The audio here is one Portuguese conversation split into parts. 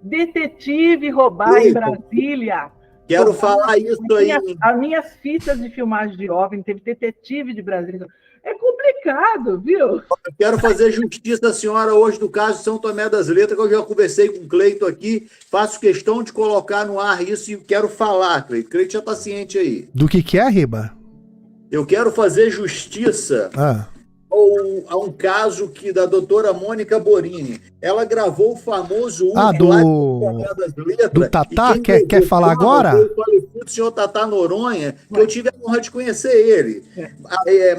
Detetive roubar em Brasília. Quero falar isso aí. As minhas fitas de filmagem de OVNI, teve detetive de Brasília. É complicado, viu? Eu quero fazer justiça à senhora hoje do caso de São Tomé das Letras, que eu já conversei com o Cleito aqui, faço questão de colocar no ar isso e quero falar, Cleito. Cleito já está ciente aí. Do que é, Riba? Eu quero fazer justiça a um caso da doutora Mônica Borini. Ela gravou o famoso do Tatá, quer falar agora? Foi o falecido senhor Tatá Noronha, que eu tive a honra de conhecer ele.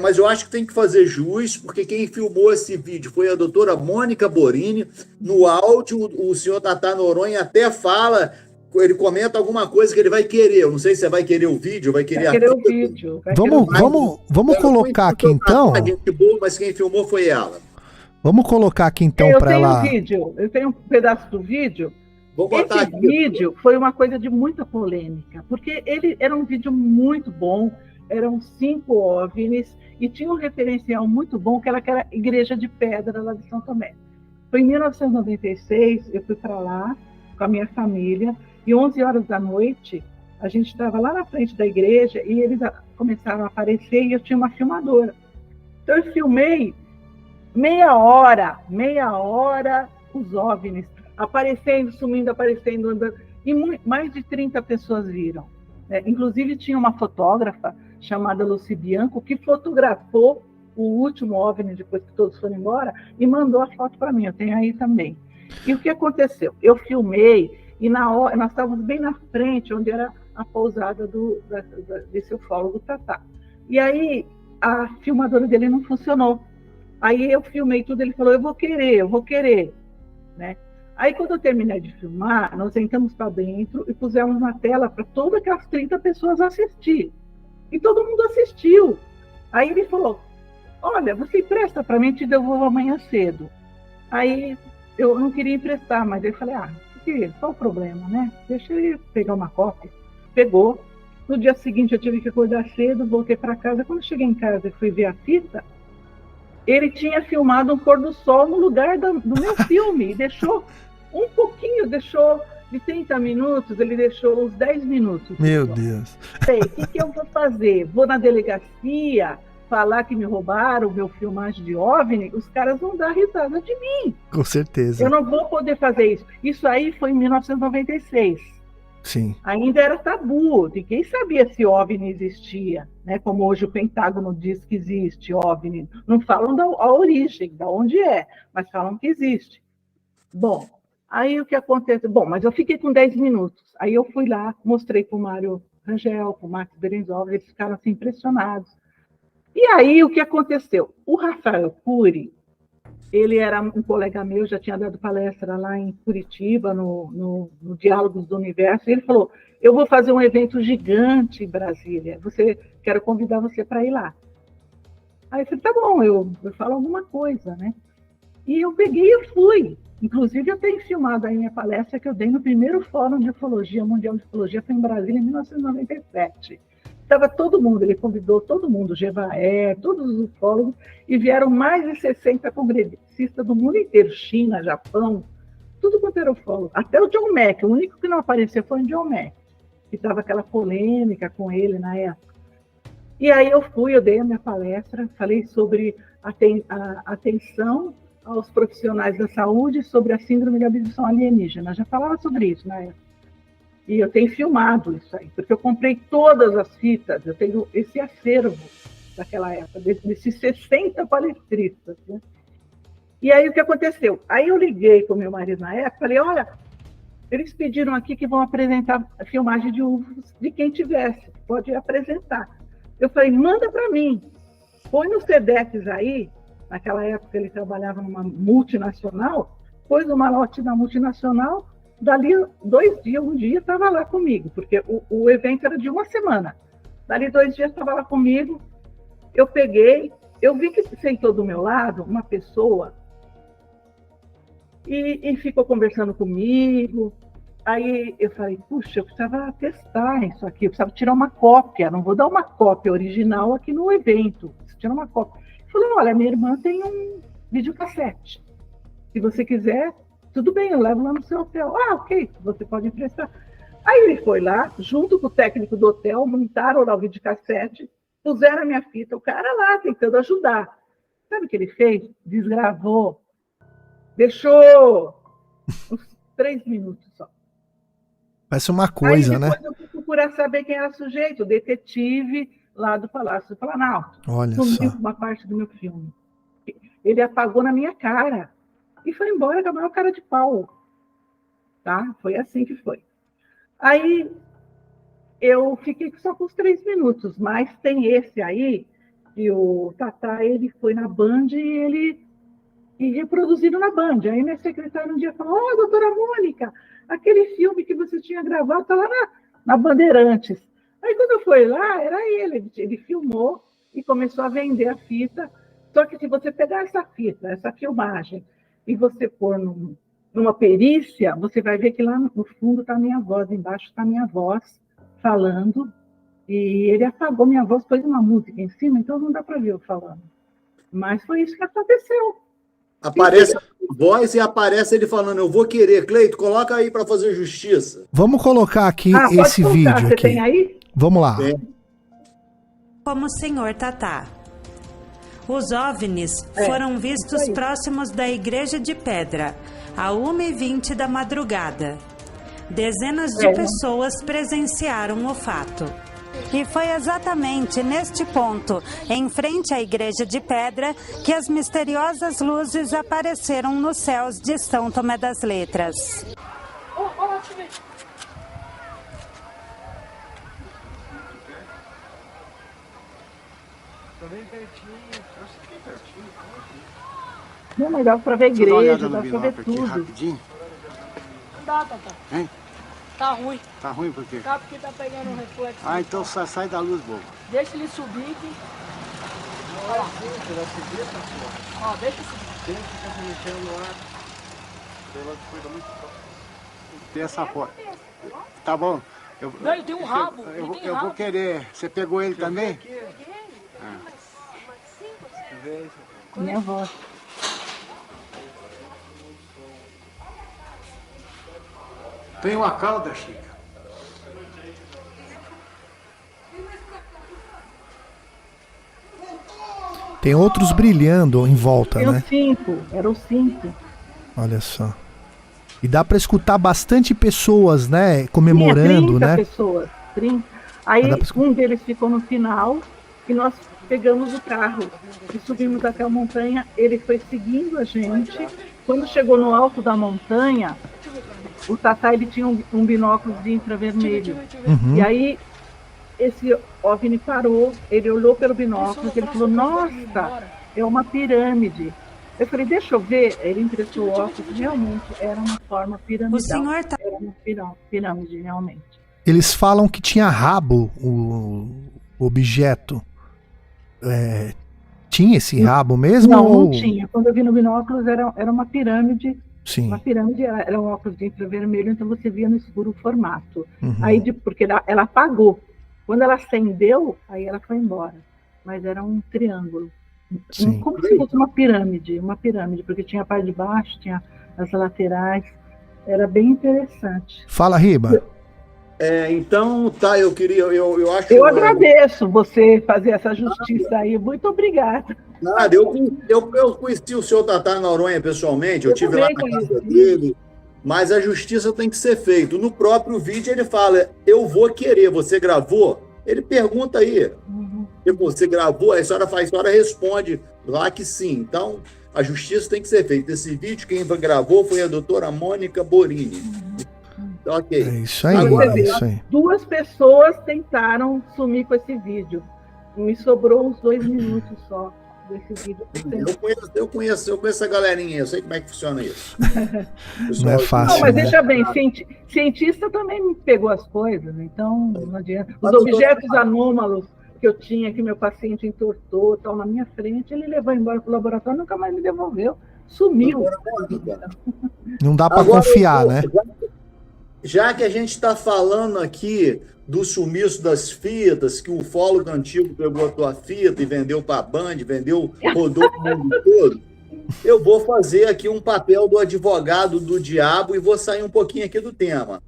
Mas eu acho que tem que fazer jus, porque quem filmou esse vídeo foi a doutora Mônica Borini. No áudio, o senhor Tatá Noronha até fala... Ele comenta alguma coisa que ele vai querer. Eu não sei se você vai querer o vídeo, vai querer o vídeo. Vamos colocar aqui então. Gente boa, mas quem filmou foi ela. Vamos colocar aqui então para ela. Eu tenho um pedaço do vídeo. Vou botar aqui. Esse vídeo foi uma coisa de muita polêmica, porque ele era um vídeo muito bom. Eram 5 OVNIs e tinha um referencial muito bom, que era aquela igreja de pedra lá de São Tomé. Foi em 1996, eu fui para lá com a minha família. E 11 horas da noite, a gente estava lá na frente da igreja e eles começaram a aparecer e eu tinha uma filmadora. Então eu filmei meia hora os OVNIs aparecendo, sumindo, aparecendo, andando. E mais de 30 pessoas viram. Inclusive tinha uma fotógrafa chamada Lucy Bianco que fotografou o último OVNI depois que todos foram embora e mandou a foto para mim. Eu tenho aí também. E o que aconteceu? Eu filmei e nós estávamos bem na frente, onde era a pousada desse ufólogo Tatá. E aí a filmadora dele não funcionou. Aí eu filmei tudo, ele falou, eu vou querer. Né? Aí quando eu terminei de filmar, nós entramos para dentro e pusemos na tela para todas aquelas 30 pessoas assistir. E todo mundo assistiu. Aí ele falou, olha, você empresta para mim, te devolvo amanhã cedo. Aí eu não queria emprestar, mas eu falei, qual o problema, né? Deixa ele pegar uma cópia. Pegou. No dia seguinte eu tive que acordar cedo, voltei para casa. Quando eu cheguei em casa e fui ver a fita, ele tinha filmado um pôr do sol no lugar do meu filme. Deixou um pouquinho, deixou de 30 minutos, ele deixou uns 10 minutos. Meu Deus. Sei, o que eu vou fazer? Vou na delegacia falar que me roubaram meu filmagem de OVNI, os caras vão dar risada de mim. Com certeza. Eu não vou poder fazer isso. Isso aí foi em 1996. Sim. Ainda era tabu, ninguém sabia se OVNI existia, né? Como hoje o Pentágono diz que existe OVNI. Não falam da origem, da onde é, mas falam que existe. Bom, aí o que acontece? Bom, mas eu fiquei com 10 minutos. Aí eu fui lá, mostrei para o Mário Rangel, para o Max Berenzov, eles ficaram assim impressionados. E aí, o que aconteceu? O Rafael Cury, ele era um colega meu, já tinha dado palestra lá em Curitiba, no Diálogos do Universo, e ele falou, eu vou fazer um evento gigante em Brasília, quero convidar você para ir lá. Aí eu falei, tá bom, eu falo alguma coisa, né? E eu peguei e fui. Inclusive, eu tenho filmado a minha palestra que eu dei no primeiro Fórum de Ufologia, Mundial de Ufologia, foi em Brasília, em 1997. Estava todo mundo, ele convidou todo mundo, Jevaé, todos os ufólogos, e vieram mais de 60 congressistas do mundo inteiro, China, Japão, tudo quanto era ufólogo. Até o John Mack, o único que não apareceu foi o John Mack, que estava aquela polêmica com ele na época. E aí eu dei a minha palestra, falei sobre a atenção aos profissionais da saúde, sobre a síndrome de abdução alienígena. Já falava sobre isso na época. E eu tenho filmado isso aí, porque eu comprei todas as fitas, eu tenho esse acervo daquela época, desses 60 palestristas. Né? E aí o que aconteceu? Aí eu liguei para o meu marido na época, falei, olha, eles pediram aqui que vão apresentar a filmagem de UFOs de quem tivesse, pode apresentar. Eu falei, manda para mim, põe no Sedex aí, naquela época ele trabalhava numa multinacional, pôs o malote da multinacional, dali 2 dias, um dia estava lá comigo, porque o evento era de uma semana. Dali 2 dias estava lá comigo, eu peguei, eu vi que sentou do meu lado uma pessoa e ficou conversando comigo. Aí eu falei, puxa, eu precisava testar isso aqui, eu precisava tirar uma cópia, não vou dar uma cópia original aqui no evento, preciso tirar uma cópia. Eu falei, olha, minha irmã tem um videocassete, se você quiser, tudo bem, eu levo lá no seu hotel. Ah, ok, você pode emprestar. Aí ele foi lá, junto com o técnico do hotel, montaram lá o videocassete, puseram a minha fita, o cara lá tentando ajudar. Sabe o que ele fez? Desgravou. Deixou uns 3 minutos só. Parece uma coisa, aí, né? depois eu fui procurar saber quem era o sujeito, o detetive lá do Palácio do Planalto. Olha Sumiu só. uma parte do meu filme. Ele apagou na minha cara. E foi embora com a maior cara de pau. Tá? Foi assim que foi. Aí eu fiquei só com os 3 minutos, mas tem esse aí, que o Tatá, ele foi na Band e reproduziram na Band. Aí minha secretária um dia falou, doutora Mônica, aquele filme que você tinha gravado está lá na Bandeirantes. Aí quando eu fui lá, era ele filmou e começou a vender a fita. Só que se você pegar essa fita, essa filmagem, e você pôr numa perícia, você vai ver que lá no fundo está a minha voz, embaixo está a minha voz falando, e ele apagou minha voz, pôs uma música em cima, então não dá para ver eu falando. Mas foi isso que aconteceu. Aparece a voz e aparece ele falando, eu vou querer. Cleito, coloca aí para fazer justiça. Vamos colocar aqui esse pode vídeo Você aqui. tem aí? Vamos lá. Como o senhor Tatá. Os OVNIs foram vistos próximos da Igreja de Pedra, à 1h20 da madrugada. Dezenas de pessoas presenciaram o fato. E foi exatamente neste ponto, em frente à Igreja de Pedra, que as misteriosas luzes apareceram nos céus de São Tomé das Letras. Não, mas dá para ver a igreja, dá para ver tudo. Rapidinho. Dá, Tatá. Hein? Tá ruim. Tá ruim por quê? Tá porque tá pegando um reflexo. Ah, então sai da luz, bobo. Deixa ele subir que... Olha lá. Ó, deixa ele subir. Tem essa porta. Tá bom. Não, ele tem um rabo. Eu vou querer. Você pegou ele também? Minha voz. Tem uma cauda, Chica. Tem outros brilhando em volta, Tem né? os 5, eram 5. Olha só. E dá para escutar bastante pessoas, né? Comemorando, 30 né? pessoas. 30. Aí Mas dá pra um deles ficou no final e nós pegamos o carro e subimos até a montanha. Ele foi seguindo a gente. Quando chegou no alto da montanha, o Tatá ele tinha um binóculo de infravermelho. Uhum. E aí esse OVNI parou, ele olhou pelo binóculo e ele falou, nossa, é uma pirâmide. Eu falei, deixa eu ver. Ele emprestou o óculos, realmente era uma forma piramidal. O senhor tá... Era uma pirâmide, realmente. Eles falam que tinha rabo o objeto. Tinha esse rabo mesmo? Não, ou... não tinha. Quando eu vi no binóculos, era uma pirâmide. Sim. Uma pirâmide era um óculos de infravermelho, então você via no escuro o formato. Uhum. Aí, porque ela apagou. Quando ela acendeu, aí ela foi embora. Mas era um triângulo. Sim. Como se fosse uma pirâmide, porque tinha a parte de baixo, tinha as laterais. Era bem interessante. Fala, Riba. Então, tá, eu acho... Eu agradeço você fazer essa justiça aí. Muito obrigada. Nada, eu conheci o senhor Tatá Noronha pessoalmente, eu estive lá na casa dele, mas a justiça tem que ser feita. No próprio vídeo ele fala, eu vou querer, você gravou? Ele pergunta aí, você gravou? A senhora responde lá que sim. Então, a justiça tem que ser feita. Esse vídeo, quem gravou foi a doutora Mônica Borini. Ok. É isso aí, Agora, é isso aí. 2 pessoas tentaram sumir com esse vídeo. Me sobrou uns 2 minutos só desse vídeo. Eu conheço essa galerinha, eu sei como é que funciona isso. Não é fácil, Não, mas né? deixa bem, cientista também me pegou as coisas, então não adianta. Os objetos anômalos que eu tinha, que meu paciente entortou, tal, na minha frente, ele levou embora para o laboratório, nunca mais me devolveu. Sumiu. Não dá para confiar, né? Já que a gente está falando aqui do sumiço das fitas, que o ufólogo antigo pegou a tua fita e vendeu para a Band, rodou o mundo todo, eu vou fazer aqui um papel do advogado do diabo e vou sair um pouquinho aqui do tema.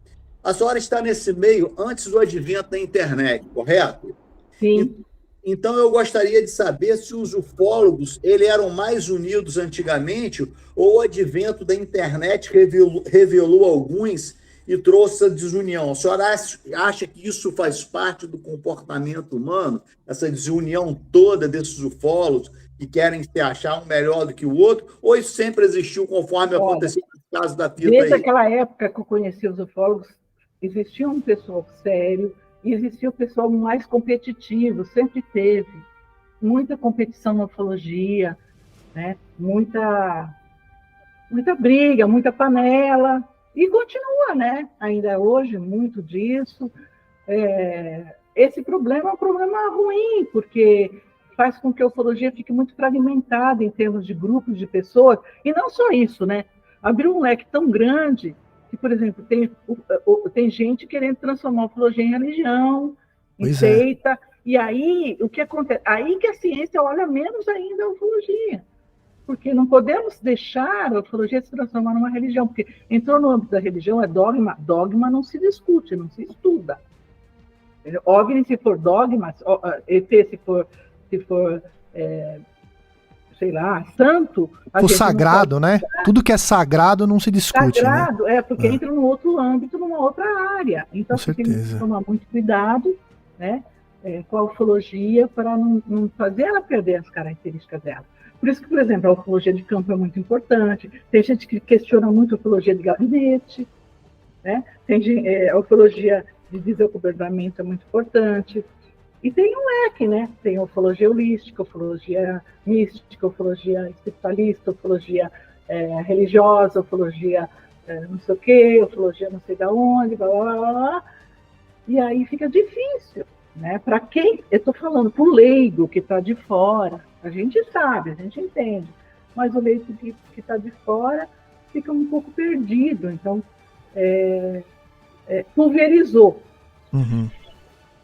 A senhora está nesse meio antes do advento da internet, correto? Sim. Então, eu gostaria de saber se os ufólogos eram mais unidos antigamente ou o advento da internet revelou alguns e trouxe a desunião. A senhora acha que isso faz parte do comportamento humano, essa desunião toda desses ufólogos que querem se achar um melhor do que o outro, ou isso sempre existiu conforme aconteceu no caso da fita aí? Desde aquela época que eu conheci os ufólogos, existia um pessoal sério, e existia o pessoal mais competitivo, sempre teve muita competição na ufologia, né? muita briga, muita panela, e continua, né? Ainda hoje, muito disso. Esse problema é um problema ruim, porque faz com que a ufologia fique muito fragmentada em termos de grupos de pessoas, e não só isso, né? Abriu um leque tão grande que, por exemplo, tem gente querendo transformar a ufologia em religião, em seita, e aí o que acontece? Aí que a ciência olha menos ainda a ufologia, porque não podemos deixar a ufologia se transformar numa religião, porque entrou no âmbito da religião, é dogma, dogma não se discute, não se estuda. OVNI, se for dogma, ET, se for sei lá, santo... O sagrado, né? Tudo que é sagrado não se discute, sagrado, né? Porque entra num outro âmbito, numa outra área. Então, com tem que tomar muito cuidado, né, com a ufologia para não fazer ela perder as características dela. Por isso que, por exemplo, a ufologia de campo é muito importante. Tem gente que questiona muito a ufologia de gabinete, né? A ufologia de desacobertamento é muito importante. E tem um leque, né? Tem a ufologia holística, ufologia mística, ufologia espiritualista, ufologia religiosa, ufologia não sei o quê, ufologia não sei da onde, blá, blá, blá, blá. E aí fica difícil, né? Para quem, eu estou falando, para o leigo que está de fora, a gente sabe, a gente entende, mas o leigo que está de fora fica um pouco perdido, então pulverizou. Uhum.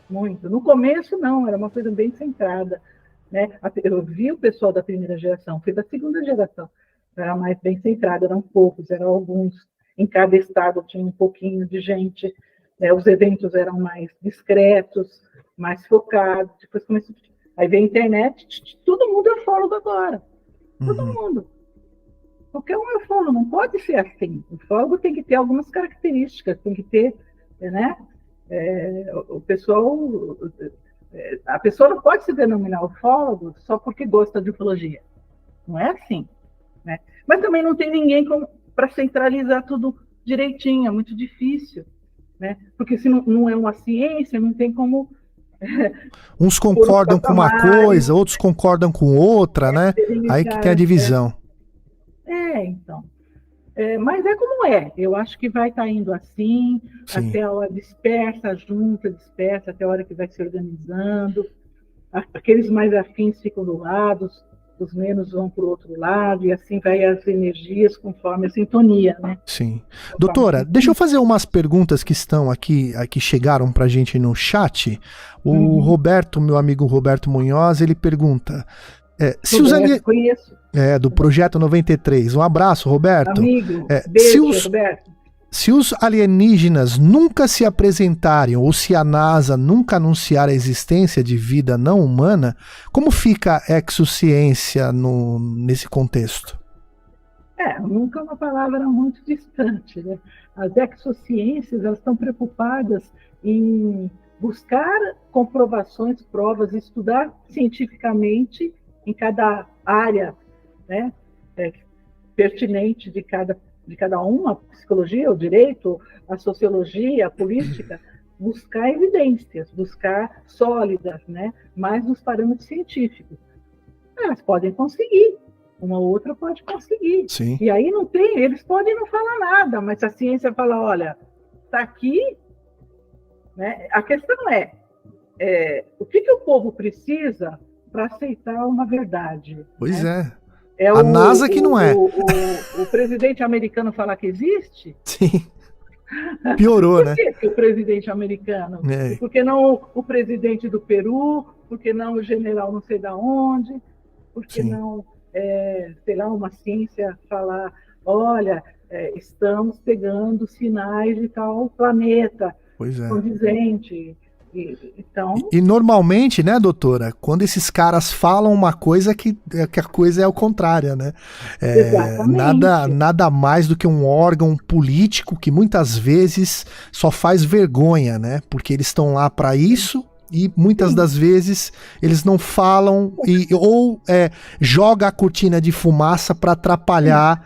Muito. No começo, não, era uma coisa bem centrada, né? Eu vi o pessoal da primeira geração, fui da segunda geração, era mais bem centrada, eram poucos, eram alguns, em cada estado tinha um pouquinho de gente, né? Os eventos eram mais discretos, mais focados, depois começou, aí veio a internet, todo mundo é ufólogo agora, todo mundo. Qualquer um é ufólogo, não pode ser assim, o ufólogo tem que ter algumas características, tem que ter, né? O pessoal, a pessoa não pode se denominar ufólogo só porque gosta de ufologia, não é assim, né? Mas também não tem ninguém para centralizar tudo direitinho, é muito difícil, né? Porque se não é uma ciência, não tem como... Uns concordam com uma coisa, outros concordam com outra, né? Aí que tem a divisão. Então. Mas é como é. Eu acho que vai estar indo assim, Sim. até a hora dispersa, junta, dispersa, até a hora que vai se organizando. Aqueles mais afins ficam do lado, os menos vão para o outro lado, e assim vai as energias conforme a sintonia, né? Sim. Doutora, deixa eu fazer umas perguntas que estão aqui chegaram para a gente no chat. O Roberto, meu amigo Roberto Munhoz, ele pergunta... se os conheço. Do Projeto 93. Um abraço, Roberto. Amigo, beijo, Roberto. Se os alienígenas nunca se apresentarem ou se a NASA nunca anunciar a existência de vida não humana, como fica a exociência nesse contexto? Nunca é uma palavra muito distante, né? As exociências, elas estão preocupadas em buscar comprovações, provas, estudar cientificamente em cada área, né, pertinente de cada uma, a psicologia, o direito, a sociologia, a política, buscar evidências, buscar sólidas, né, mais nos parâmetros científicos. Elas podem conseguir, uma ou outra pode conseguir. Sim. E aí eles podem não falar nada, mas a ciência fala, olha, está aqui, né? A questão o que o povo precisa para aceitar uma verdade? Pois né? A NASA que não é. O presidente americano falar que existe? Sim. Piorou, né? Por que o presidente americano? Por que não o presidente do Peru? Por que não o general não sei da onde? Por que não sei lá, uma ciência falar, olha, estamos pegando sinais de tal planeta Pois é. condizente. Então, E normalmente, né, doutora, quando esses caras falam uma coisa que a coisa é ao contrário, né? exatamente. Nada mais do que um órgão político que muitas vezes só faz vergonha, né? Porque eles estão lá para isso e muitas das vezes eles não falam ou joga a cortina de fumaça para atrapalhar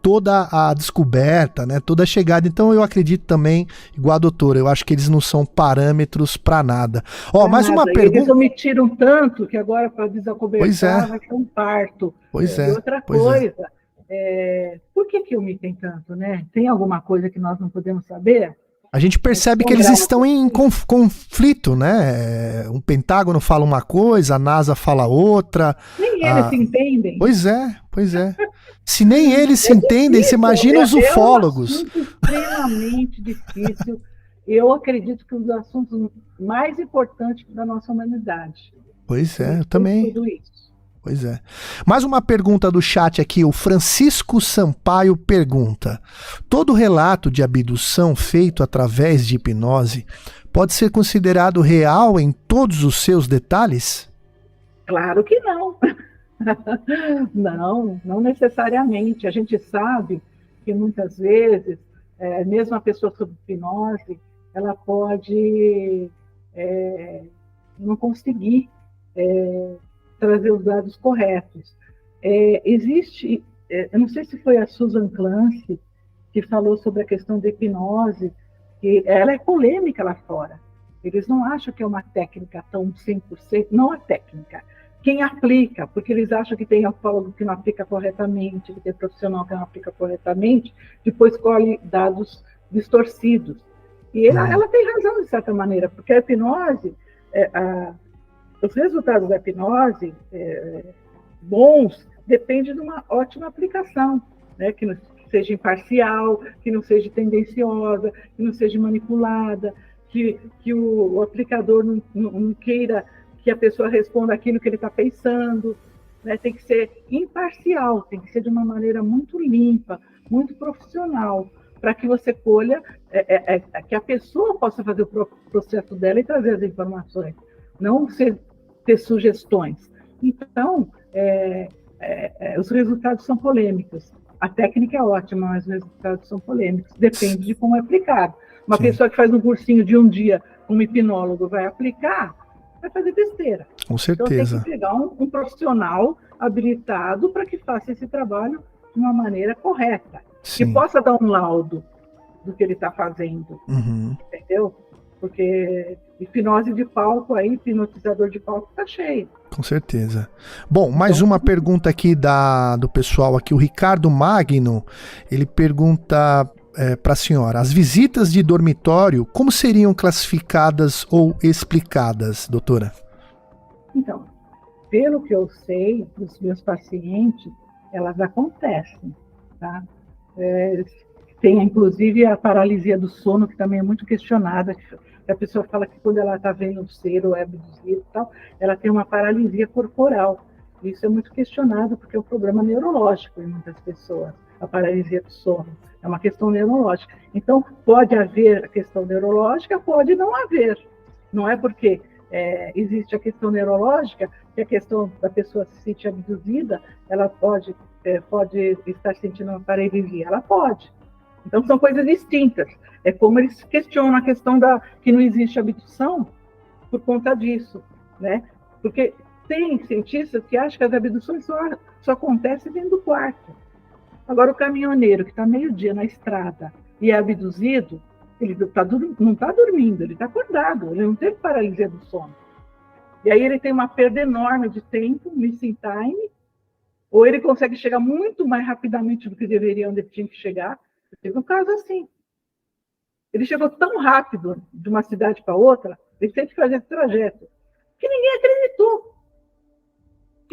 toda a descoberta, né? Toda a chegada. Então eu acredito também, igual a doutora, eu acho que eles não são parâmetros para nada. Ó, mais uma pergunta. Eles omitiram tanto que agora para desacobertar vai ser um parto. Pois E outra coisa, por que omitem tanto, né? Tem alguma coisa que nós não podemos saber? A gente percebe que eles estão em conflito, né? O Pentágono fala uma coisa, a NASA fala outra. Nem eles se entendem. Pois é. Se nem eles se entendem, você imagina os ufólogos. É um assunto extremamente difícil. Eu acredito que um dos assuntos mais importantes da nossa humanidade. Pois é, eu também. Tudo isso. Pois é. Mais uma pergunta do chat aqui, o Francisco Sampaio pergunta: todo relato de abdução feito através de hipnose pode ser considerado real em todos os seus detalhes? Claro que não. Não necessariamente. A gente sabe que muitas vezes, mesmo a pessoa sob hipnose, ela pode não conseguir trazer os dados corretos. Existe, eu não sei se foi a Susan Clancy que falou sobre a questão da hipnose, que ela é polêmica lá fora. Eles não acham que é uma técnica tão 100%, não a técnica, quem aplica, porque eles acham que tem ufólogo que não aplica corretamente, que tem profissional que não aplica corretamente, depois colhe dados distorcidos. E ela tem razão, de certa maneira, porque a hipnose, os resultados da hipnose bons dependem de uma ótima aplicação, né? Que não seja imparcial, que não seja tendenciosa, que não seja manipulada, que o aplicador não queira que a pessoa responda aquilo que ele está pensando, né? Tem que ser imparcial, tem que ser de uma maneira muito limpa, muito profissional, para que você colha, que a pessoa possa fazer o processo dela e trazer as informações, não ter sugestões. Então, os resultados são polêmicos. A técnica é ótima, mas os resultados são polêmicos. Depende de como é aplicado. Uma pessoa que faz um cursinho de um dia, um hipnólogo vai aplicar, vai fazer besteira. Com certeza. Então tem que pegar um profissional habilitado para que faça esse trabalho de uma maneira correta. Que possa dar um laudo do que ele está fazendo. Entendeu? Porque hipnose de palco aí, hipnotizador de palco tá cheio. Com certeza. Bom, mais uma pergunta aqui do pessoal aqui, o Ricardo Magno, ele pergunta para a senhora, as visitas de dormitório, como seriam classificadas ou explicadas, doutora? Então, pelo que eu sei dos meus pacientes, elas acontecem, tá? Tem inclusive a paralisia do sono, que também é muito questionada, que a pessoa fala que quando ela está vendo o ser ou é abduzido e tal, ela tem uma paralisia corporal. Isso é muito questionado porque é um problema neurológico em muitas pessoas, a paralisia do sono. É uma questão neurológica. Então, pode haver a questão neurológica, pode não haver. Não é porque existe a questão neurológica que a questão da pessoa se sentir abduzida, ela pode estar sentindo uma paralisia. Ela pode. Então, são coisas distintas. É como eles questionam a questão que não existe abdução por conta disso, né? Porque tem cientistas que acham que as abduções só acontecem dentro do quarto. Agora, o caminhoneiro que está meio-dia na estrada e é abduzido, ele não está dormindo, ele está acordado, ele não teve paralisia do sono. E aí ele tem uma perda enorme de tempo, missing time, ou ele consegue chegar muito mais rapidamente do que deveria onde ele tinha que chegar. Teve um caso assim. Ele chegou tão rápido de uma cidade para outra, ele teve que fazer esse trajeto, que ninguém acreditou.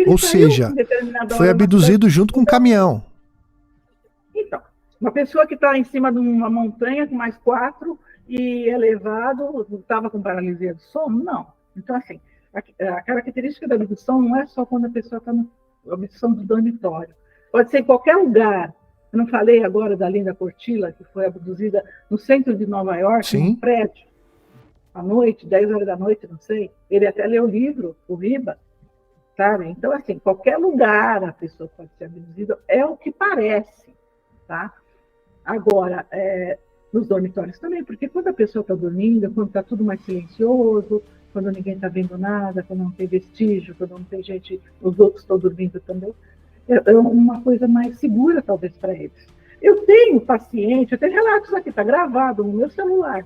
Ou seja, foi abduzido junto com o caminhão. Então, uma pessoa que está em cima de uma montanha com mais 4 e elevado, estava com paralisia do sono? Não. Então, assim, a característica da abdução não é só quando a pessoa está abdução do dormitório. Pode ser em qualquer lugar. Eu não falei agora da Linda Portilla, que foi abduzida no centro de Nova York, Sim. num prédio, à noite, 10 horas da noite, não sei. Ele até leu o livro, o Riba, sabe? Então, assim, qualquer lugar a pessoa pode ser abduzida, é o que parece, tá? Agora, nos dormitórios também, porque quando a pessoa está dormindo, quando está tudo mais silencioso, quando ninguém está vendo nada, quando não tem vestígio, quando não tem gente, os outros estão dormindo também, é uma coisa mais segura, talvez, para eles. Eu tenho relatos aqui, está gravado no meu celular,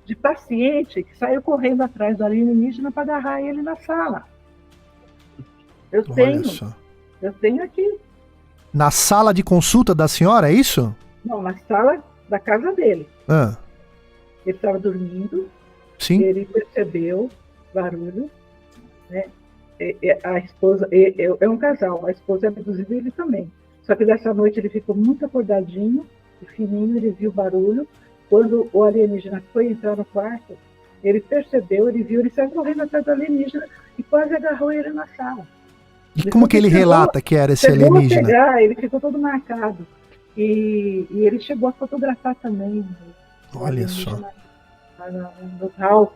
de paciente que saiu correndo atrás do alienígena para agarrar ele na sala. Eu tenho aqui. Na sala de consulta da senhora, é isso? Não, na sala da casa dele. Ah. Ele estava dormindo. Sim. Ele percebeu barulho, né? A esposa, é um casal, a esposa é abduzida e ele também. Só que dessa noite ele ficou muito acordadinho, e fininho, ele viu barulho. Quando o alienígena foi entrar no quarto, ele percebeu, ele viu, ele saiu correndo atrás do alienígena e quase agarrou ele na sala. E como que ele relata que era esse alienígena? Ele ficou todo marcado. E ele chegou a fotografar também. Olha só. No tal,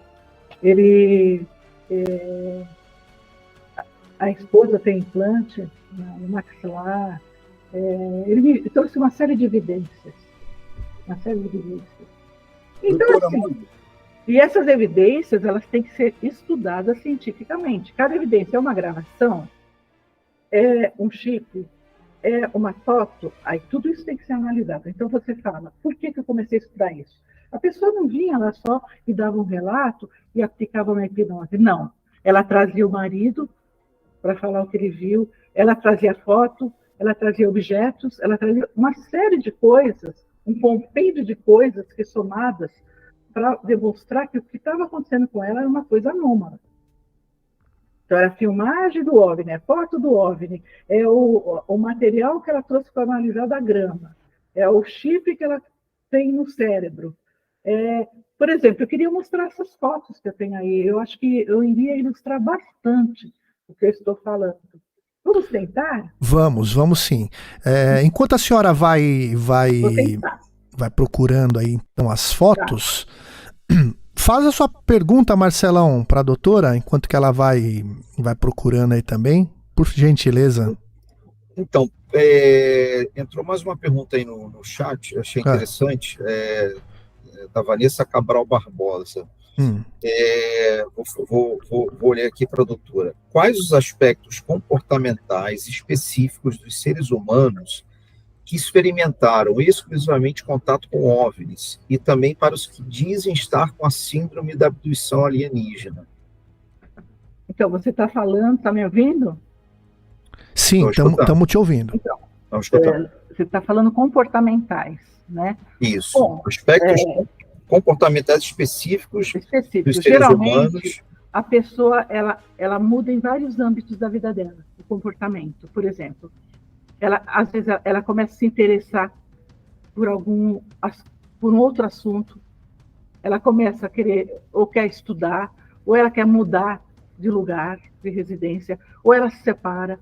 a esposa tem implante no maxilar. Ele me trouxe uma série de evidências. Então, assim, e essas evidências, elas têm que ser estudadas cientificamente. Cada evidência é uma gravação, é um chip, é uma foto, aí tudo isso tem que ser analisado. Então você fala, por que eu comecei a estudar isso? A pessoa não vinha lá só e dava um relato e aplicava uma hipnose. Não, ela trazia o marido para falar o que ele viu, ela trazia foto, ela trazia objetos, ela trazia uma série de coisas, um compêndio de coisas que somadas para demonstrar que o que estava acontecendo com ela era uma coisa anômala. Então, era a filmagem do OVNI, a foto do OVNI, é o material que ela trouxe para analisar da grama, é o chip que ela tem no cérebro. Por exemplo, eu queria mostrar essas fotos que eu tenho aí. Eu acho que eu iria ilustrar bastante o que eu estou falando. Vamos tentar? Vamos sim. Enquanto a senhora vai procurando aí então as fotos, faz a sua pergunta, Marcelão, para a doutora, enquanto que ela vai procurando aí também, por gentileza. Então, entrou mais uma pergunta aí no chat, eu achei interessante, da Vanessa Cabral Barbosa. Vou ler aqui para a doutora. Quais os aspectos comportamentais específicos dos seres humanos que experimentaram exclusivamente contato com OVNIs e também para os que dizem estar com a síndrome da abdução alienígena? Então, você está falando, está me ouvindo? Sim, estamos te ouvindo. Então, você está falando comportamentais, né? Isso, bom, aspectos comportamentais específicos dos seres Geralmente, humanos. A pessoa ela muda em vários âmbitos da vida dela, o comportamento. Por exemplo, às vezes ela começa a se interessar por um outro assunto, ela começa a querer, ou quer estudar, ou ela quer mudar de lugar, de residência, ou ela se separa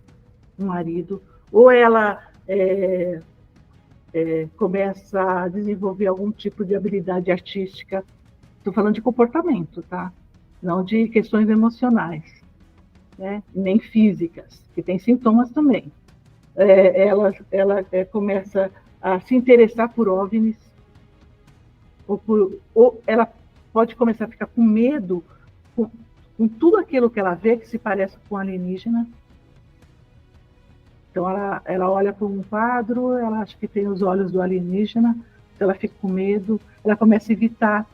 do marido, ou ela começa a desenvolver algum tipo de habilidade artística. Estou falando de comportamento, tá? Não de questões emocionais, né? Nem físicas, que tem sintomas também. Ela começa a se interessar por OVNIs, ou ela pode começar a ficar com medo com tudo aquilo que ela vê que se parece com alienígena. Então, ela olha para um quadro, ela acha que tem os olhos do alienígena, então ela fica com medo, ela começa a evitar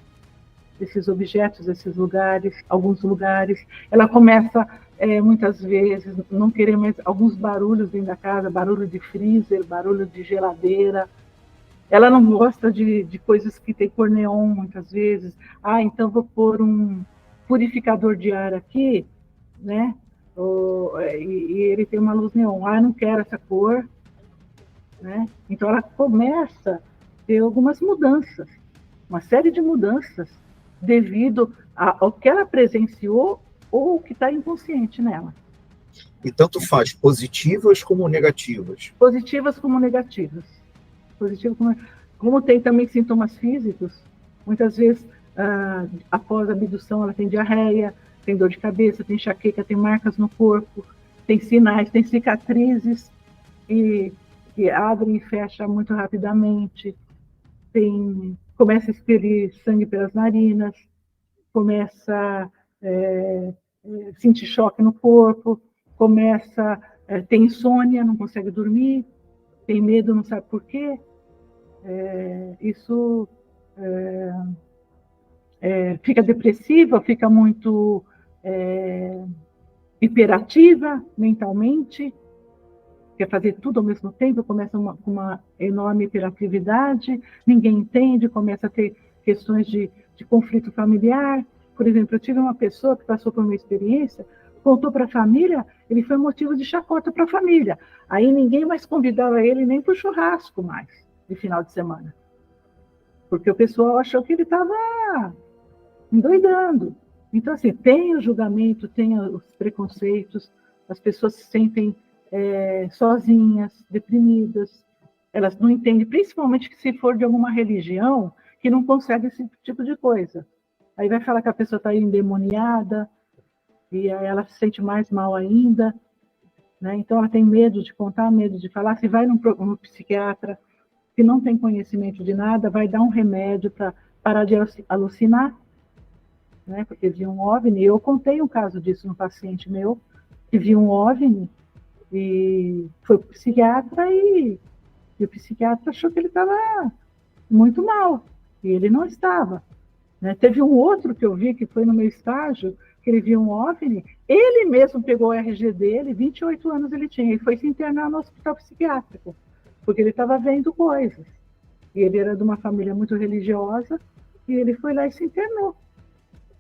esses objetos, esses lugares, alguns lugares. Ela começa, muitas vezes, não querer mais alguns barulhos dentro da casa, barulho de freezer, barulho de geladeira. Ela não gosta de coisas que tem cor neon, muitas vezes. Então vou pôr um purificador de ar aqui, né? E ele tem uma luz neon. Eu não quero essa cor, né? Então ela começa a ter algumas mudanças, uma série de mudanças, devido ao que ela presenciou ou o que está inconsciente nela. E tanto faz positivas como negativas. Positivas como negativas. Positivas como tem também sintomas físicos, muitas vezes, após a abdução, ela tem diarreia, tem dor de cabeça, tem enxaqueca, tem marcas no corpo, tem sinais, tem cicatrizes que abrem e fecham muito rapidamente, começa a expelir sangue pelas narinas, começa a sentir choque no corpo, começa a ter insônia, não consegue dormir, tem medo, não sabe por quê. Isso fica depressiva, fica muito hiperativa mentalmente, quer fazer tudo ao mesmo tempo, começa com uma enorme hiperatividade, ninguém entende, começa a ter questões de conflito familiar. Por exemplo, eu tive uma pessoa que passou por uma experiência, contou para a família, ele foi motivo de chacota para a família. Aí ninguém mais convidava ele nem para o churrasco mais, de final de semana. Porque o pessoal achou que ele estava endoidando. Então, assim, tem o julgamento, tem os preconceitos, as pessoas se sentem sozinhas, deprimidas, elas não entendem, principalmente que se for de alguma religião, que não consegue esse tipo de coisa. Aí vai falar que a pessoa está endemoniada, e aí ela se sente mais mal ainda, né? Então ela tem medo de contar, medo de falar. Se vai num psiquiatra que não tem conhecimento de nada, vai dar um remédio para parar de alucinar, né? Porque viu um OVNI. Eu contei um caso disso no paciente meu, que viu um OVNI e foi para o psiquiatra e o psiquiatra achou que ele estava muito mal, e ele não estava. Né? Teve um outro que eu vi, que foi no meu estágio, que ele viu um OVNI, ele mesmo pegou o RG dele, 28 anos ele tinha, e foi se internar no hospital psiquiátrico, porque ele estava vendo coisas. E ele era de uma família muito religiosa, e ele foi lá e se internou.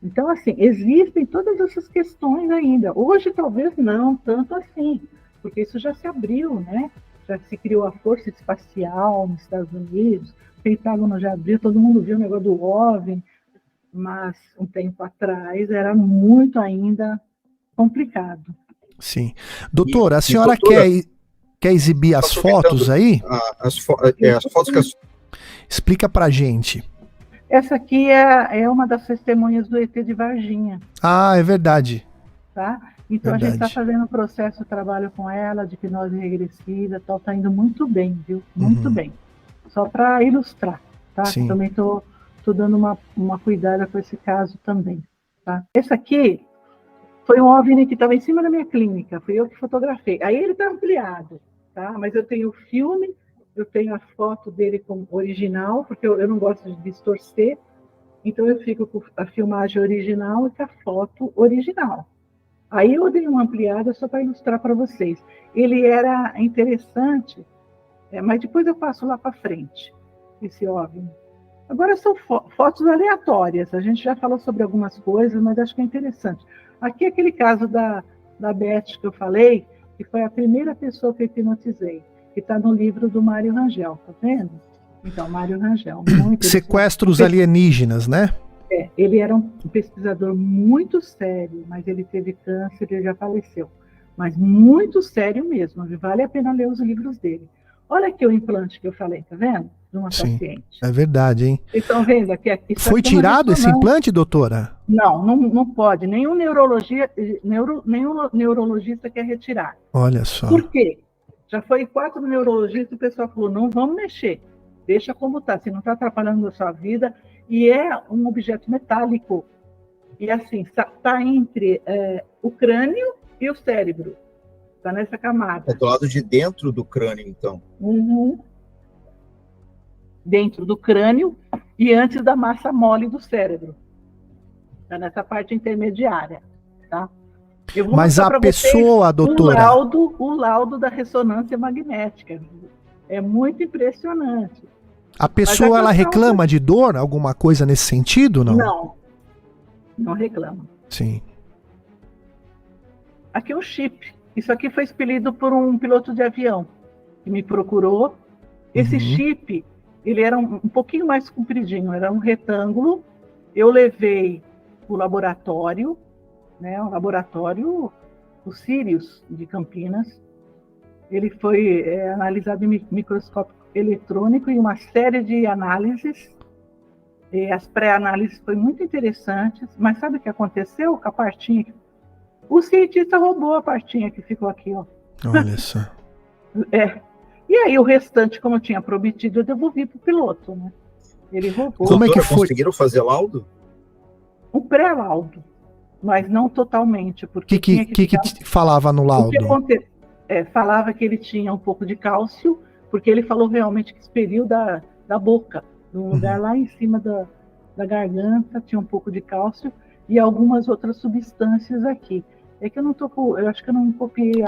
Então, assim, existem todas essas questões ainda. Hoje, talvez não tanto assim, porque isso já se abriu, né? Já se criou a Força Espacial nos Estados Unidos, o Pentágono já abriu, todo mundo viu o negócio do OVNI, mas um tempo atrás era muito ainda complicado. Sim. Doutora, a senhora quer exibir as fotos aí? As fotos que Explica pra gente. Essa aqui é uma das testemunhas do ET de Varginha. Ah, é verdade. Tá? Então verdade. A gente está fazendo um processo de trabalho com ela, de hipnose regressiva, tal, tá indo muito bem, viu? Muito bem. Só para ilustrar, tá? Sim. Também tô dando uma cuidada com esse caso também, tá? Esse aqui foi um OVNI que estava em cima da minha clínica, fui eu que fotografei. Aí ele está ampliado, tá? Mas eu tenho o filme, eu tenho a foto dele como original, porque eu não gosto de distorcer, então eu fico com a filmagem original e com a foto original. Aí eu dei uma ampliada só para ilustrar para vocês. Ele era interessante, mas depois eu passo lá para frente, esse OVNI. Agora são fotos aleatórias, a gente já falou sobre algumas coisas, mas acho que é interessante. Aqui é aquele caso da Beth que eu falei, que foi a primeira pessoa que eu hipnotizei, que está no livro do Mário Rangel, tá vendo? Então, Mário Rangel. Sequestros alienígenas, né? Ele era um pesquisador muito sério, mas ele teve câncer, ele já faleceu. Mas muito sério mesmo, vale a pena ler os livros dele. Olha aqui o implante que eu falei, tá vendo? De uma paciente. É verdade, hein? Vocês estão vendo aqui? Foi tirado esse implante, doutora? Não pode. Nenhum neurologista quer retirar. Olha só. Por quê? Já foi 4 neurologistas e o pessoal falou, não vamos mexer. Deixa como está, se não está atrapalhando a sua vida. E é um objeto metálico. E assim, está entre o crânio e o cérebro. Está nessa camada. É do lado de dentro do crânio, então. Dentro do crânio e antes da massa mole do cérebro. Está nessa parte intermediária. Tá? Mas a pessoa, doutora... O laudo da ressonância magnética. É muito impressionante. A pessoa, ela reclama de dor? Alguma coisa nesse sentido, não? Não reclama. Sim. Aqui é um chip. Isso aqui foi expelido por um piloto de avião que me procurou. Esse chip, ele era um pouquinho mais compridinho, era um retângulo. Eu levei para o laboratório, né? Um laboratório o Sirius de Campinas. Ele foi analisado em microscópio eletrônico e uma série de análises. E as pré-análises foram muito interessantes, mas sabe o que aconteceu com a partinha? O cientista roubou a partinha que ficou aqui, ó. Olha só. E aí o restante, como eu tinha prometido, eu devolvi para o piloto, né? Ele roubou. Como é que foi? Conseguiram fazer laudo? Um pré-laudo, mas não totalmente, O porque que falava no laudo? Falava que ele tinha um pouco de cálcio, porque ele falou realmente que expeliu da boca, num lugar lá em cima da garganta, tinha um pouco de cálcio e algumas outras substâncias aqui. É que eu acho que eu não copiei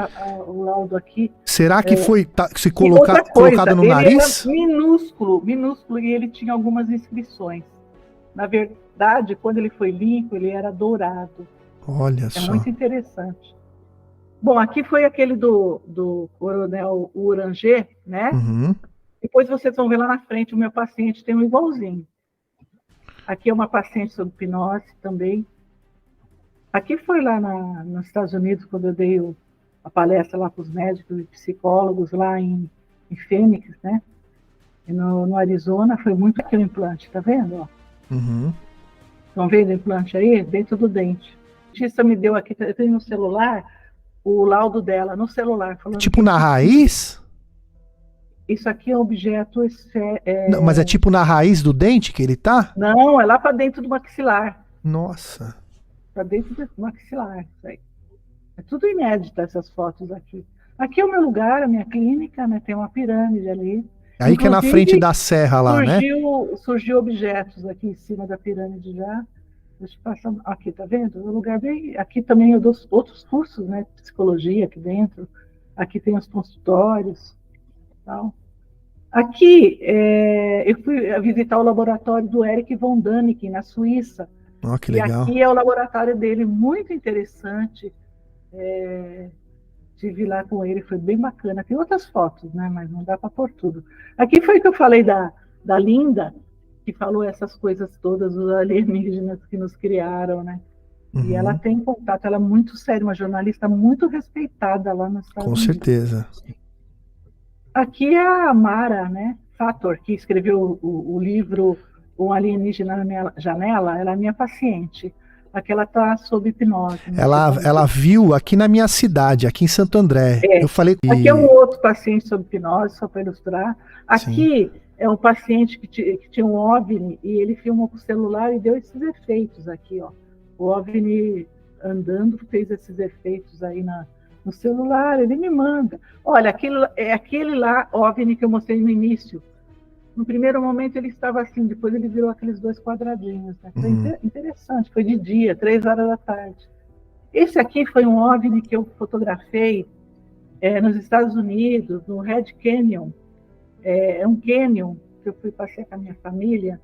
o laudo aqui. Será que foi colocado no nariz? Era minúsculo, e ele tinha algumas inscrições. Na verdade, quando ele foi limpo, ele era dourado. Olha só. É muito interessante. Bom, aqui foi aquele do coronel Uranger, né? Uhum. Depois vocês vão ver lá na frente, o meu paciente tem um igualzinho. Aqui é uma paciente sob hipnose também. Aqui foi lá nos Estados Unidos, quando eu dei a palestra lá para os médicos e psicólogos lá em Phoenix, né? E no Arizona, foi muito aqui o implante, tá vendo? Ó? Uhum. Estão vendo o implante aí? Dentro do dente. A dentista me deu aqui, eu tenho no celular, o laudo dela, no celular. Falando tipo na raiz? Isso aqui é um objeto... Não, mas é tipo na raiz do dente que ele tá? Não, é lá para dentro do maxilar. Nossa. Para dentro do maxilar, isso aí. É tudo inédito essas fotos aqui. Aqui é o meu lugar, a minha clínica, né? Tem uma pirâmide ali. Aí que é na frente da serra lá, né? Surgiu objetos aqui em cima da pirâmide já. Deixa eu passar aqui, tá vendo? Um lugar bem... Aqui também eu dou outros cursos, né? Psicologia aqui dentro. Aqui tem os consultórios. Tal. Aqui, eu fui visitar o laboratório do Eric von Däniken, na Suíça. Oh, que legal. E aqui é o laboratório dele, muito interessante. Estive lá com ele, foi bem bacana. Tem outras fotos, né? Mas não dá para pôr tudo. Aqui foi que eu falei da Linda, que falou essas coisas todas, os alienígenas que nos criaram, né? Uhum. E ela tem contato, ela é muito séria, uma jornalista muito respeitada lá nos Estados Unidos. Com certeza. Aqui é a Mara, né? Fator, que escreveu o livro Um Alienígena na Minha Janela, ela é minha paciente. Aqui ela está sob hipnose. Ela viu aqui na minha cidade, aqui em Santo André. Eu falei. Aqui é um outro paciente sob hipnose, só para ilustrar. Aqui é um paciente que tinha um OVNI e ele filmou com o celular e deu esses efeitos aqui, ó. O OVNI andando fez esses efeitos aí no celular, ele me manda. Olha, aquele lá, OVNI que eu mostrei no início. No primeiro momento ele estava assim, depois ele virou aqueles 2 quadradinhos. Né? Foi interessante, foi de dia, 3 horas da tarde. Esse aqui foi um OVNI que eu fotografei nos Estados Unidos, no Red Canyon. É um canyon que eu fui passear com a minha família.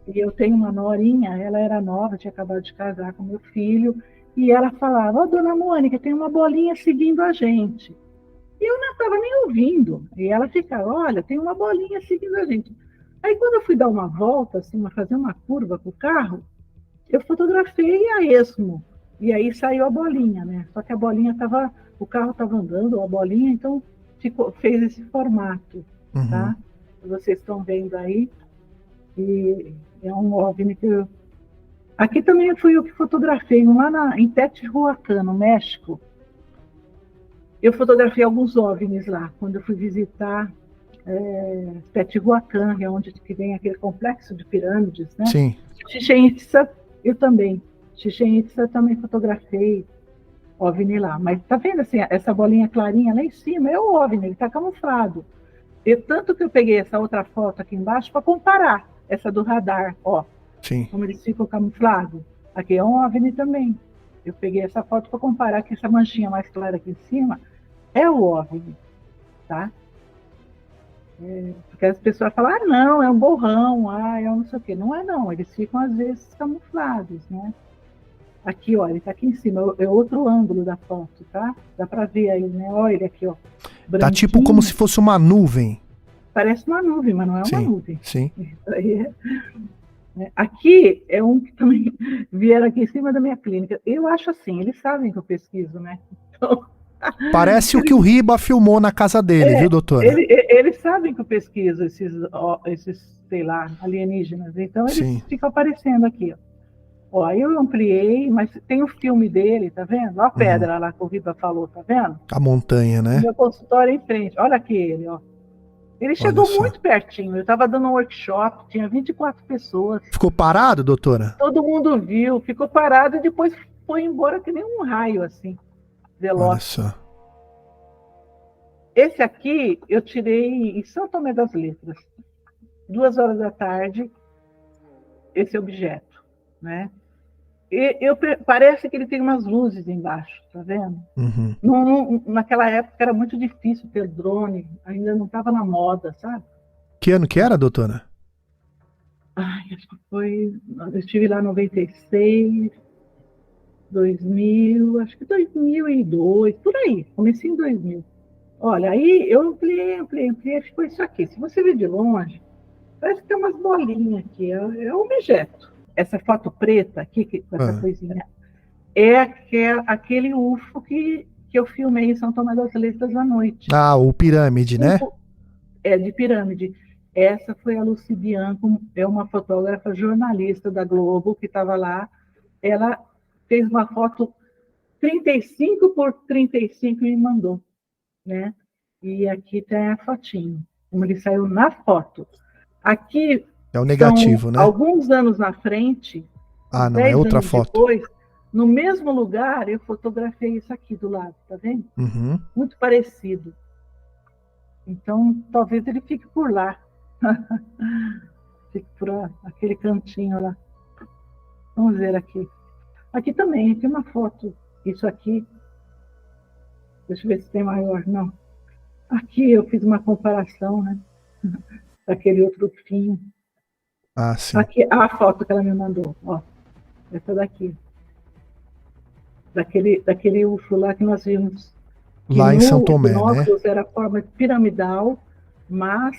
E eu tenho uma norinha, ela era nova, tinha acabado de casar com meu filho. E ela falava, dona Mônica, tem uma bolinha seguindo a gente. E eu não estava nem ouvindo. E ela ficava, olha, tem uma bolinha seguindo a gente. Aí quando eu fui dar uma volta, assim, fazer uma curva com o carro, eu fotografei a esmo. E aí saiu a bolinha, né? Só que a bolinha o carro estava andando, a bolinha, então fez esse formato, tá? Vocês estão vendo aí. E é um OVNI que eu... Aqui também fui eu que fotografei, lá em Teotihuacan, no México. Eu fotografei alguns OVNIs lá, quando eu fui visitar Teotihuacan, que é onde que vem aquele complexo de pirâmides, né? Sim. Chichén Itzá, eu também. Chichén Itzá também fotografei OVNI lá. Mas tá vendo assim, essa bolinha clarinha lá em cima? É o OVNI, ele está camuflado. Tanto que eu peguei essa outra foto aqui embaixo para comparar essa do radar, ó. Sim. Como eles ficam camuflados. Aqui é um OVNI também. Eu peguei essa foto para comparar que essa manchinha mais clara aqui em cima é o OVNI, tá? Porque as pessoas falam, não, é um borrão, é um não sei o quê. Não é não, eles ficam às vezes camuflados, né? Aqui, ó, ele tá aqui em cima, é outro ângulo da foto, tá? Dá para ver aí, né? Olha ele aqui, ó. Branquinho. Tá tipo como se fosse uma nuvem. Parece uma nuvem, mas não é uma nuvem. Sim. Isso aí aqui é um que também vieram aqui em cima da minha clínica. Eu acho assim, eles sabem que eu pesquiso, né? Então, Parece o que o Riba filmou na casa dele, viu, doutora? eles sabem que eu pesquiso esses, sei lá, alienígenas. Então, eles Sim. ficam aparecendo aqui. Ó, aí eu ampliei, mas tem o filme dele, tá vendo? Olha a pedra lá que o Riba falou, tá vendo? A montanha, né? Meu consultório é em frente. Olha aqui ele, ó. Ele chegou só. muito pertinho. Eu estava dando um workshop, tinha 24 pessoas. Ficou parado, doutora? Todo mundo viu, ficou parado e depois foi embora que nem um raio, assim, Olha veloz. só. Esse aqui eu tirei em São Tomé das Letras. 2 horas da tarde, esse objeto, né? Parece que ele tem umas luzes embaixo, tá vendo? Uhum. Naquela época era muito difícil ter drone, ainda não estava na moda, sabe? Que ano que era, doutora? Ai, acho que foi. Eu estive lá em 96, 2000, acho que 2002, por aí, comecei em 2000. Olha, aí eu ampliei, ficou isso aqui. Se você ver de longe, parece que tem umas bolinhas aqui, é um objeto. Essa foto preta aqui, com essa coisinha, é aquele UFO que eu filmei em São Tomé das Letras à noite. Ah, o pirâmide, né? É de pirâmide. Essa foi a Lucy Bianco, é uma fotógrafa jornalista da Globo que estava lá. Ela fez uma foto 35 por 35 e me mandou, né? E aqui tem a fotinho, como ele saiu na foto. Aqui é o negativo, né? Alguns anos na frente, ah, não, é outra foto. Depois, no mesmo lugar, eu fotografei isso aqui do lado, tá vendo? Uhum. Muito parecido. Então, talvez ele fique por lá. Fique por aquele cantinho lá. Vamos ver aqui. Aqui também, tem uma foto. Isso aqui. Deixa eu ver se tem maior. Não. Aqui eu fiz uma comparação, né? Daquele outro fim. Ah, sim. Aqui a foto que ela me mandou. Ó. Essa daqui. Daquele UFO lá que nós vimos. Lá em São Tomé, né? Era a forma piramidal, mas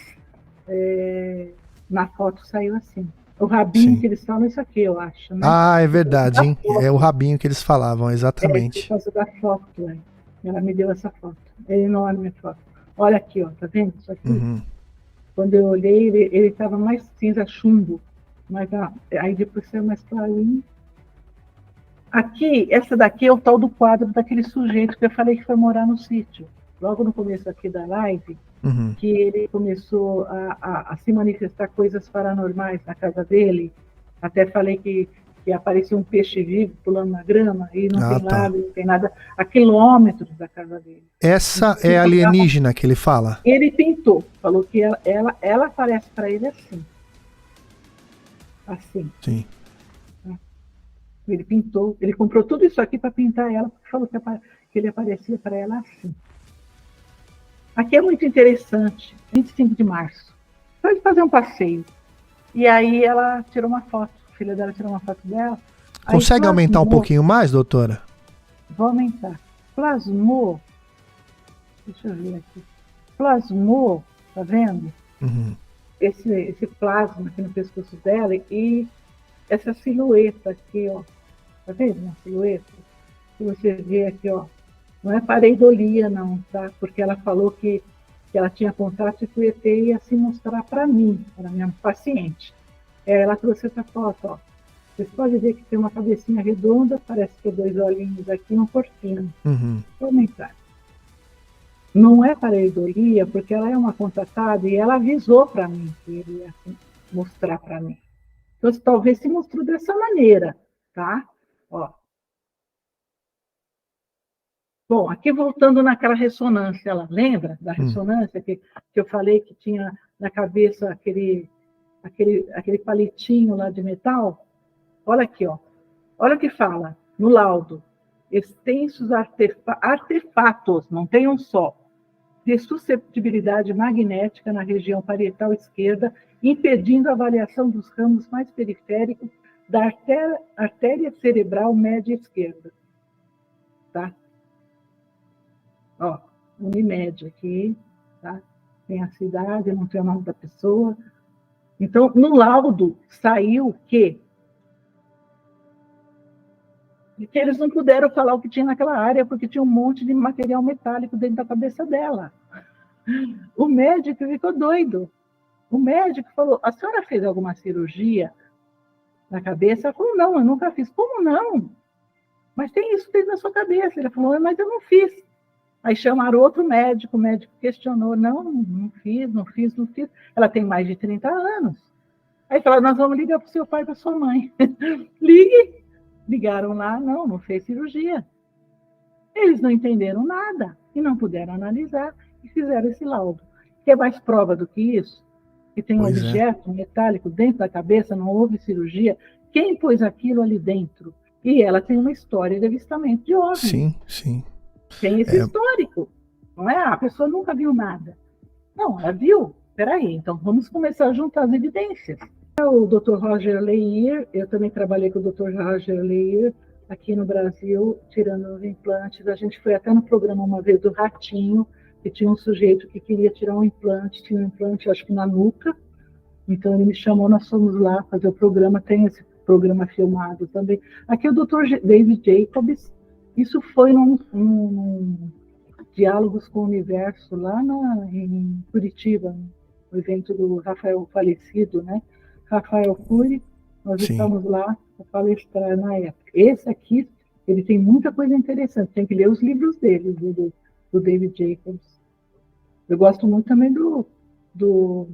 na foto saiu assim. O rabinho que eles falam, isso aqui, eu acho, né? Ah, é verdade, hein? É o rabinho que eles falavam, exatamente. Por causa da foto, né? Ela me deu essa foto. É enorme a foto. Olha aqui, ó, tá vendo isso aqui? Uhum. Quando eu olhei, ele estava mais cinza chumbo, mas aí depois saiu mais clarinho. Aqui, essa daqui é o tal do quadro daquele sujeito que eu falei que foi morar no sítio. Logo no começo aqui da live, que ele começou a se manifestar coisas paranormais na casa dele. Até falei que aparecia um peixe vivo pulando na grama e não tem nada, não tem nada, a quilômetros da casa dele. Essa é a alienígena que ele fala? Ele pintou, falou que ela aparece para ele assim. Assim. Sim. Ele pintou, ele comprou tudo isso aqui para pintar ela, porque falou que ele aparecia para ela assim. Aqui é muito interessante, 25 de março. Pode fazer um passeio. E aí ela tirou uma foto, a filha dela tirou uma foto dela. Consegue aumentar um pouquinho mais, doutora? Vou aumentar. Plasmou, deixa eu ver aqui. Plasmou, tá vendo? Uhum. Esse plasma aqui no pescoço dela e essa silhueta aqui, ó. Tá vendo uma silhueta? Se você vê aqui, ó. Não é pareidolia, não, tá? Porque ela falou que ela tinha contato e que o ET ia se mostrar para mim, para minha paciente. Ela trouxe essa foto, ó. Vocês podem ver que tem uma cabecinha redonda, parece que 2 olhinhos aqui e um corpinho. Uhum. Vou aumentar. Não é pareidolia, porque ela é uma contatada e ela avisou para mim que ele ia mostrar para mim. Então, talvez se mostrou dessa maneira, tá? Ó. Bom, aqui voltando naquela ressonância, ela lembra da ressonância que eu falei que tinha na cabeça aquele palitinho lá de metal? Olha aqui, ó. Olha o que fala no laudo. Extensos artefatos, não tem um só, de susceptibilidade magnética na região parietal esquerda, impedindo a avaliação dos ramos mais periféricos da artéria cerebral média esquerda. Tá? Ó, Unimed aqui, tá? Tem a cidade, não tem o nome da pessoa. Então, no laudo saiu que E que eles não puderam falar o que tinha naquela área, porque tinha um monte de material metálico dentro da cabeça dela. O médico ficou doido. O médico falou, a senhora fez alguma cirurgia na cabeça? Ela falou, não, eu nunca fiz. Como não? Mas tem isso dentro da sua cabeça. Ele falou, mas eu não fiz. Aí chamaram outro médico, o médico questionou, não fiz. Ela tem mais de 30 anos. Aí falaram, nós vamos ligar para o seu pai e para sua mãe. Ligaram lá, não fez cirurgia. Eles não entenderam nada e não puderam analisar e fizeram esse laudo. Quer mais prova do que isso? Que tem um objeto metálico dentro da cabeça, não houve cirurgia. Quem pôs aquilo ali dentro? E ela tem uma história de avistamento de OVNI. Sim. Tem esse histórico. Não é? A pessoa nunca viu nada. Não, ela viu. Peraí, então vamos começar a juntar as evidências. O Dr. Roger Leir, eu também trabalhei com o Dr. Roger Leir aqui no Brasil, tirando os implantes. A gente foi até no programa uma vez do Ratinho, que tinha um sujeito que queria tirar um implante, tinha um implante, acho que na nuca. Então ele me chamou, nós fomos lá fazer o programa, tem esse programa filmado também. Aqui o Dr. David Jacobs, isso foi num Diálogos com o Universo, lá em Curitiba, no evento do Rafael falecido, né? Rafael Cury, nós estamos lá para palestrar na época. Esse aqui, ele tem muita coisa interessante, tem que ler os livros dele, do David Jacobs. Eu gosto muito também do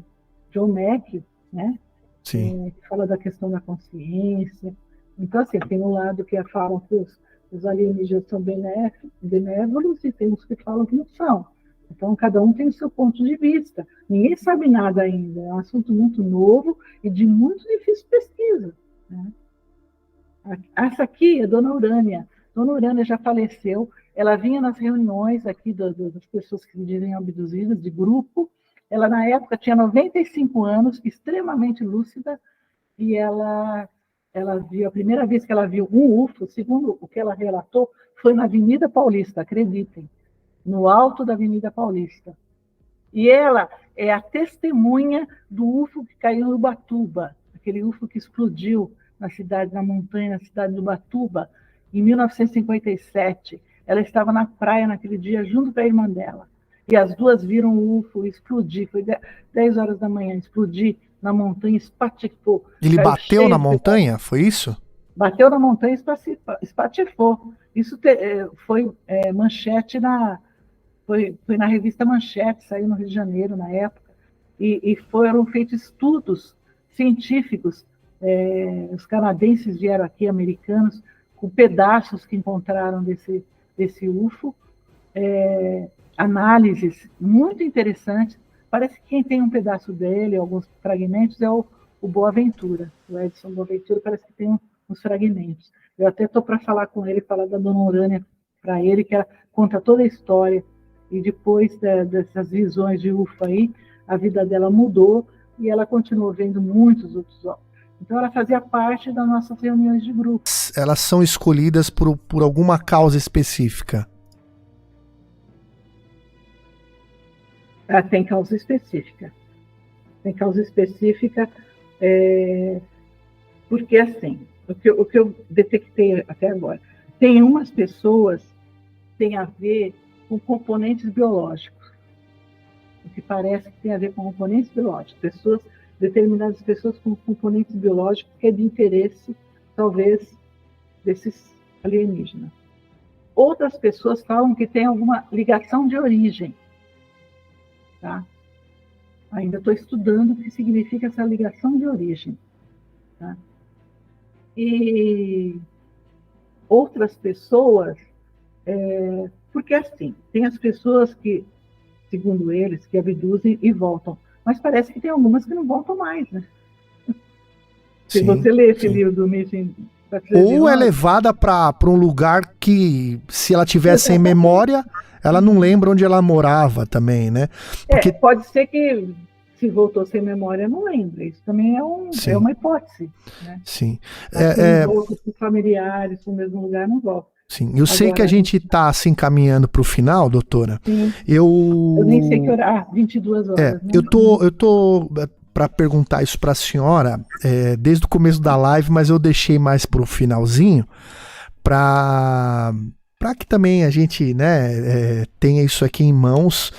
John Mack, né? Que fala da questão da consciência. Então, assim, tem um lado que falam que os alienígenas são benévolos e tem os que falam que não são. Então, cada um tem o seu ponto de vista. Ninguém sabe nada ainda. É um assunto muito novo e de muito difícil pesquisa, né? Essa aqui é Dona Urânia. Dona Urânia já faleceu. Ela vinha nas reuniões aqui das pessoas que se dizem abduzidas, de grupo. Ela, na época, tinha 95 anos, extremamente lúcida, e ela viu, a primeira vez que ela viu um UFO, segundo o que ela relatou, foi na Avenida Paulista, acreditem, no alto da Avenida Paulista. E ela é a testemunha do UFO que caiu em Ubatuba, aquele UFO que explodiu na montanha, na cidade de Ubatuba, em 1957. Ela estava na praia naquele dia, junto com a irmã dela. E as duas viram o UFO explodir, foi 10 horas da manhã, explodir na montanha, espatifou. Ele bateu na montanha, foi isso? Bateu na montanha e espatifou. Isso foi manchete foi na revista Manchete, saiu no Rio de Janeiro na época, e foram feitos estudos científicos. Os canadenses vieram aqui, americanos, com pedaços que encontraram desse UFO, análises muito interessantes. Parece que quem tem um pedaço dele, alguns fragmentos, é o Boaventura. O Edson Boaventura parece que tem uns fragmentos. Eu até estou para falar com ele, falar da Dona Urânia para ele, que ela conta toda a história. E depois dessas visões de UFO aí, a vida dela mudou e ela continuou vendo muitos outros ovos. Então ela fazia parte das nossas reuniões de grupo. Elas são escolhidas por alguma causa específica? Tem causa específica. Tem causa específica, porque assim, o que eu detectei até agora, tem umas pessoas que têm a ver com componentes biológicos. O que parece que tem a ver com componentes biológicos. Determinadas pessoas com componentes biológicos que é de interesse, talvez, desses alienígenas. Outras pessoas falam que tem alguma ligação de origem. Tá? Ainda estou estudando o que significa essa ligação de origem. Tá? E outras pessoas, porque assim, tem as pessoas que, segundo eles, que abduzem e voltam, mas parece que tem algumas que não voltam mais, né? Se você ler esse livro do Missing... Ou é levada para um lugar que, se ela tiver sem memória, ela não lembra onde ela morava também, né? Porque... pode ser que se voltou sem memória, não lembra. Isso também é uma hipótese. Né? Sim. Volta com familiares no mesmo lugar, não volta. Sim, eu sei que a gente está se encaminhando para o final, doutora. Sim. Eu nem sei que hora. 22 horas. Né? Eu tô para perguntar isso para a senhora desde o começo da live, mas eu deixei mais para o finalzinho, para que também a gente, né, tenha isso aqui em mãos